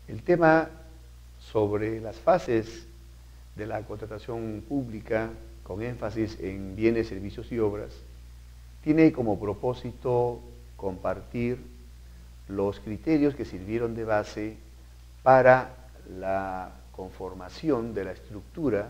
El tema sobre las fases de la contratación pública, con énfasis en bienes, servicios y obras, tiene como propósito compartir los criterios que sirvieron de base para la conformación de la estructura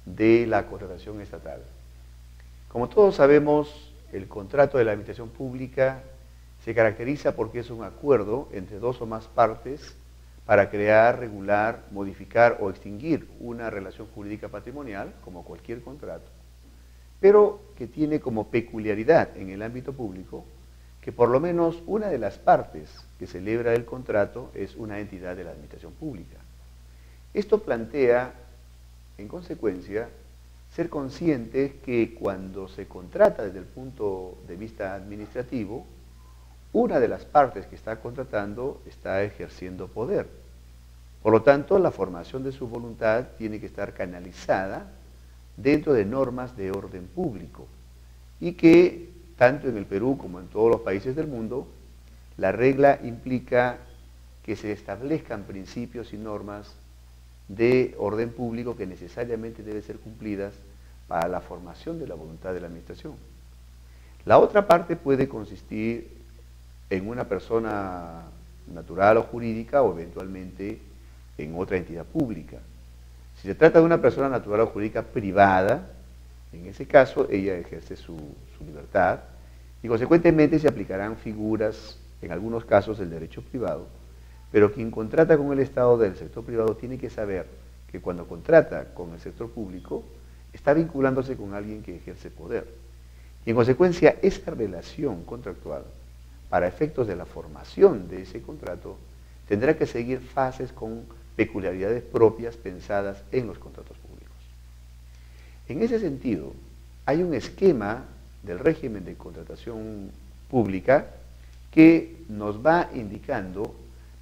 de la contratación estatal. Como todos sabemos, el contrato de la administración pública se caracteriza porque es un acuerdo entre dos o más partes para crear, regular, modificar o extinguir una relación jurídica patrimonial, como cualquier contrato, pero que tiene como peculiaridad en el ámbito público que por lo menos una de las partes que celebra el contrato es una entidad de la administración pública. Esto plantea, en consecuencia, ser conscientes que cuando se contrata desde el punto de vista administrativo, una de las partes que está contratando está ejerciendo poder. Por lo tanto, la formación de su voluntad tiene que estar canalizada dentro de normas de orden público y que, tanto en el Perú como en todos los países del mundo, la regla implica que se establezcan principios y normas de orden público que necesariamente deben ser cumplidas para la formación de la voluntad de la administración. La otra parte puede consistir en una persona natural o jurídica o eventualmente en otra entidad pública. Si se trata de una persona natural o jurídica privada, en ese caso ella ejerce su libertad y consecuentemente se aplicarán figuras, en algunos casos, del derecho privado, pero quien contrata con el Estado del sector privado tiene que saber que cuando contrata con el sector público está vinculándose con alguien que ejerce poder. Y en consecuencia, esa relación contractual, para efectos de la formación de ese contrato, tendrá que seguir fases con peculiaridades propias pensadas en los contratos públicos. En ese sentido, hay un esquema del régimen de contratación pública que nos va indicando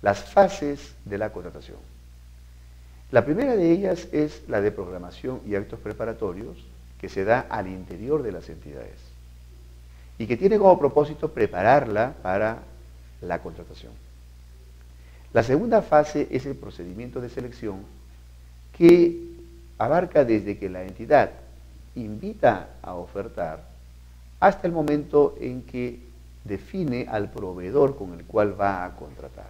las fases de la contratación. La primera de ellas es la de programación y actos preparatorios, que se da al interior de las entidades y que tiene como propósito prepararla para la contratación. La segunda fase es el procedimiento de selección, que abarca desde que la entidad invita a ofertar hasta el momento en que define al proveedor con el cual va a contratar.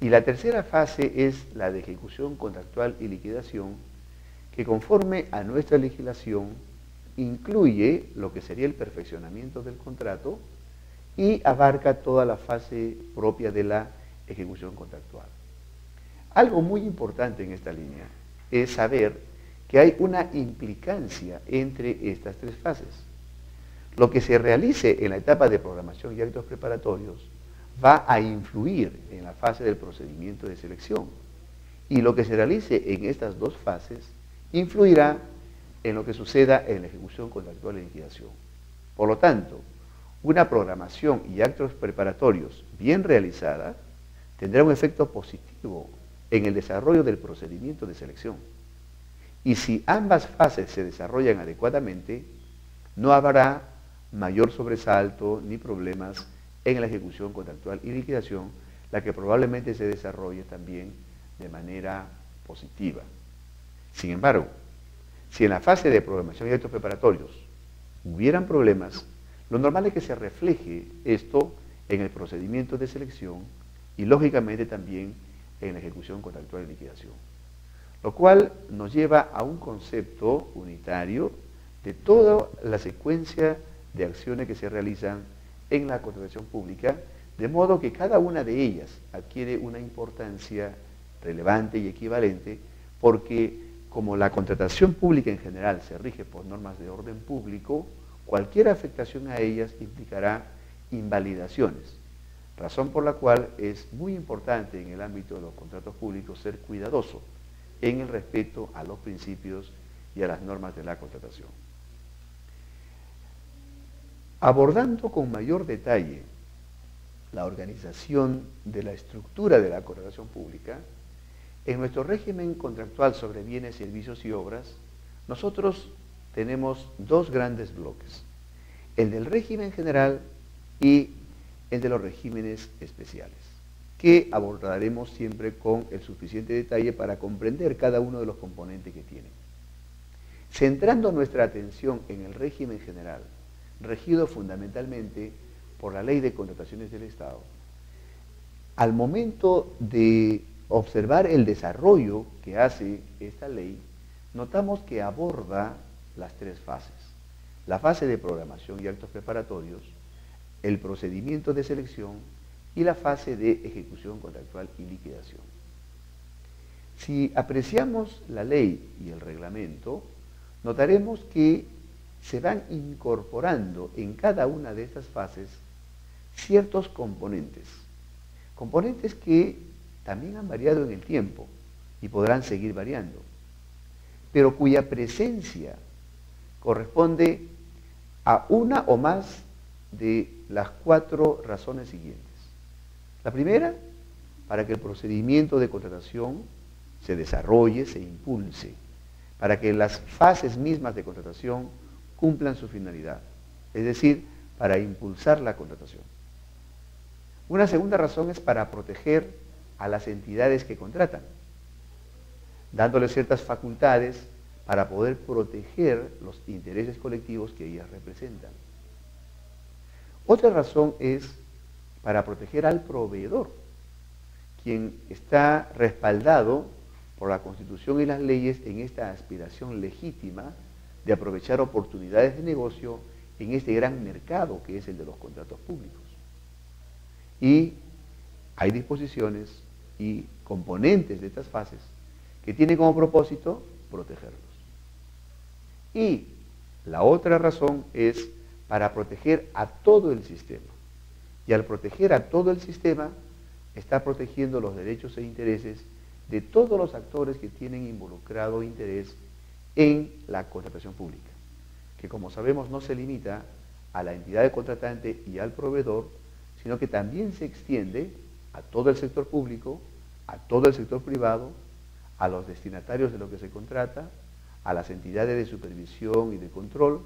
Y la tercera fase es la de ejecución contractual y liquidación, que conforme a nuestra legislación incluye lo que sería el perfeccionamiento del contrato y abarca toda la fase propia de la ejecución contractual. Algo muy importante en esta línea es saber que hay una implicancia entre estas tres fases. Lo que se realice en la etapa de programación y actos preparatorios va a influir en la fase del procedimiento de selección, y lo que se realice en estas dos fases influirá en lo que suceda en la ejecución contractual y liquidación. Por lo tanto, una programación y actos preparatorios bien realizada tendrá un efecto positivo en el desarrollo del procedimiento de selección. Y si ambas fases se desarrollan adecuadamente, no habrá mayor sobresalto ni problemas en la ejecución contractual y liquidación, la que probablemente se desarrolle también de manera positiva. Sin embargo, si en la fase de programación y actos preparatorios hubieran problemas, lo normal es que se refleje esto en el procedimiento de selección y lógicamente también en la ejecución contractual y liquidación. Lo cual nos lleva a un concepto unitario de toda la secuencia de acciones que se realizan en la contratación pública, de modo que cada una de ellas adquiere una importancia relevante y equivalente, porque como la contratación pública en general se rige por normas de orden público, cualquier afectación a ellas implicará invalidaciones, razón por la cual es muy importante en el ámbito de los contratos públicos ser cuidadoso en el respeto a los principios y a las normas de la contratación. Abordando con mayor detalle la organización de la estructura de la contratación pública, en nuestro régimen contractual sobre bienes, servicios y obras, nosotros tenemos dos grandes bloques: el del régimen general y el de los regímenes especiales. que abordaremos siempre con el suficiente detalle para comprender cada uno de los componentes que tiene. Centrando nuestra atención en el régimen general, regido fundamentalmente por la Ley de Contrataciones del Estado, al momento de observar el desarrollo que hace esta ley, notamos que aborda las tres fases: la fase de programación y actos preparatorios, el procedimiento de selección y la fase de ejecución contractual y liquidación. Si apreciamos la ley y el reglamento, notaremos que se van incorporando en cada una de estas fases ciertos componentes que también han variado en el tiempo y podrán seguir variando, pero cuya presencia corresponde a una o más de las cuatro razones siguientes. La primera, para que el procedimiento de contratación se desarrolle, se impulse, para que las fases mismas de contratación cumplan su finalidad, es decir, para impulsar la contratación. Una segunda razón es para proteger a las entidades que contratan, dándoles ciertas facultades para poder proteger los intereses colectivos que ellas representan. Otra razón es para proteger al proveedor, quien está respaldado por la Constitución y las leyes en esta aspiración legítima de aprovechar oportunidades de negocio en este gran mercado que es el de los contratos públicos. Y hay disposiciones y componentes de estas fases que tienen como propósito protegerlos. Y la otra razón es para proteger a todo el sistema. Y al proteger a todo el sistema, está protegiendo los derechos e intereses de todos los actores que tienen involucrado interés en la contratación pública, que como sabemos no se limita a la entidad de contratante y al proveedor, sino que también se extiende a todo el sector público, a todo el sector privado, a los destinatarios de lo que se contrata, a las entidades de supervisión y de control,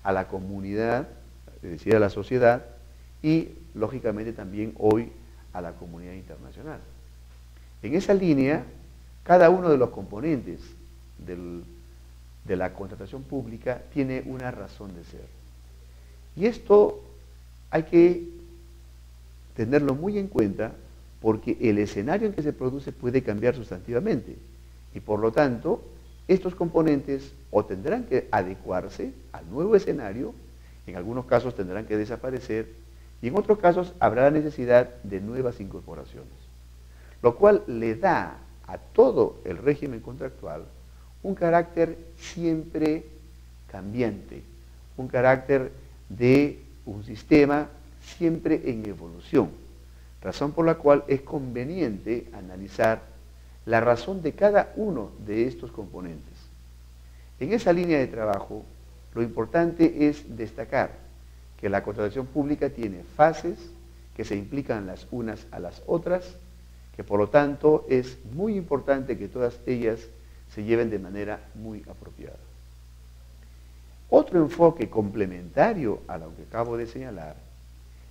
a la comunidad, es decir, a la sociedad, y lógicamente también hoy a la comunidad internacional. En esa línea, cada uno de los componentes de la contratación pública tiene una razón de ser. Y esto hay que tenerlo muy en cuenta porque el escenario en que se produce puede cambiar sustantivamente y por lo tanto estos componentes o tendrán que adecuarse al nuevo escenario, en algunos casos tendrán que desaparecer y en otros casos habrá la necesidad de nuevas incorporaciones, lo cual le da a todo el régimen contractual un carácter siempre cambiante, un carácter de un sistema siempre en evolución, razón por la cual es conveniente analizar la razón de cada uno de estos componentes. En esa línea de trabajo, lo importante es destacar que la contratación pública tiene fases que se implican las unas a las otras, que por lo tanto es muy importante que todas ellas se lleven de manera muy apropiada. Otro enfoque complementario a lo que acabo de señalar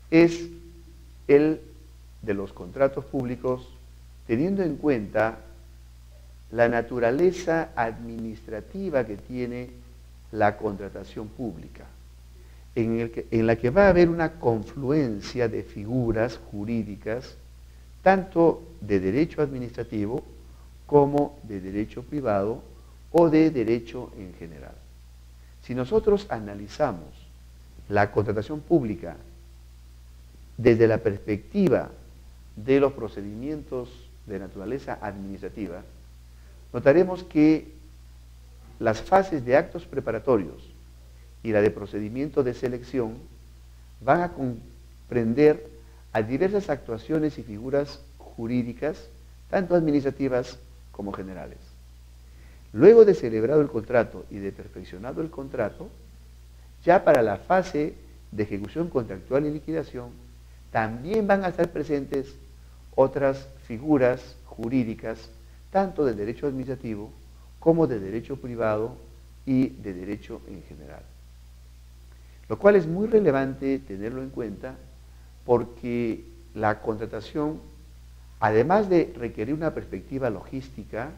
es el de los contratos públicos, teniendo en cuenta la naturaleza administrativa que tiene la contratación pública, en la que va a haber una confluencia de figuras jurídicas, tanto de derecho administrativo como de derecho privado o de derecho en general. Si nosotros analizamos la contratación pública desde la perspectiva de los procedimientos de naturaleza administrativa, notaremos que las fases de actos preparatorios y la de procedimiento de selección van a comprender a diversas actuaciones y figuras jurídicas, tanto administrativas como generales. Luego de celebrado el contrato y de perfeccionado el contrato, ya para la fase de ejecución contractual y liquidación, también van a estar presentes otras figuras jurídicas, tanto del derecho administrativo como de derecho privado y de derecho en general. Lo cual es muy relevante tenerlo en cuenta porque la contratación además de requerir una perspectiva logística,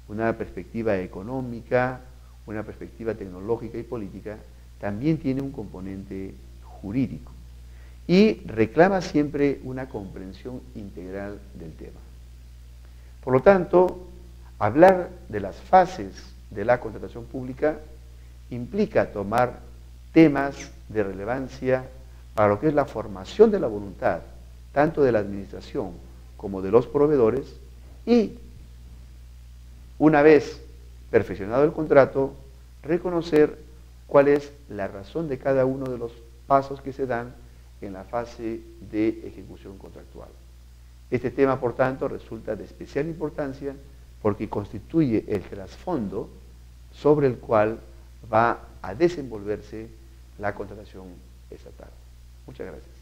una perspectiva económica, una perspectiva tecnológica y política, también tiene un componente jurídico y reclama siempre una comprensión integral del tema. Por lo tanto, hablar de las fases de la contratación pública implica tomar temas de relevancia para lo que es la formación de la voluntad, tanto de la administración como de los proveedores, y una vez perfeccionado el contrato, reconocer cuál es la razón de cada uno de los pasos que se dan en la fase de ejecución contractual. Este tema, por tanto, resulta de especial importancia porque constituye el trasfondo sobre el cual va a desenvolverse la contratación estatal. Muchas gracias.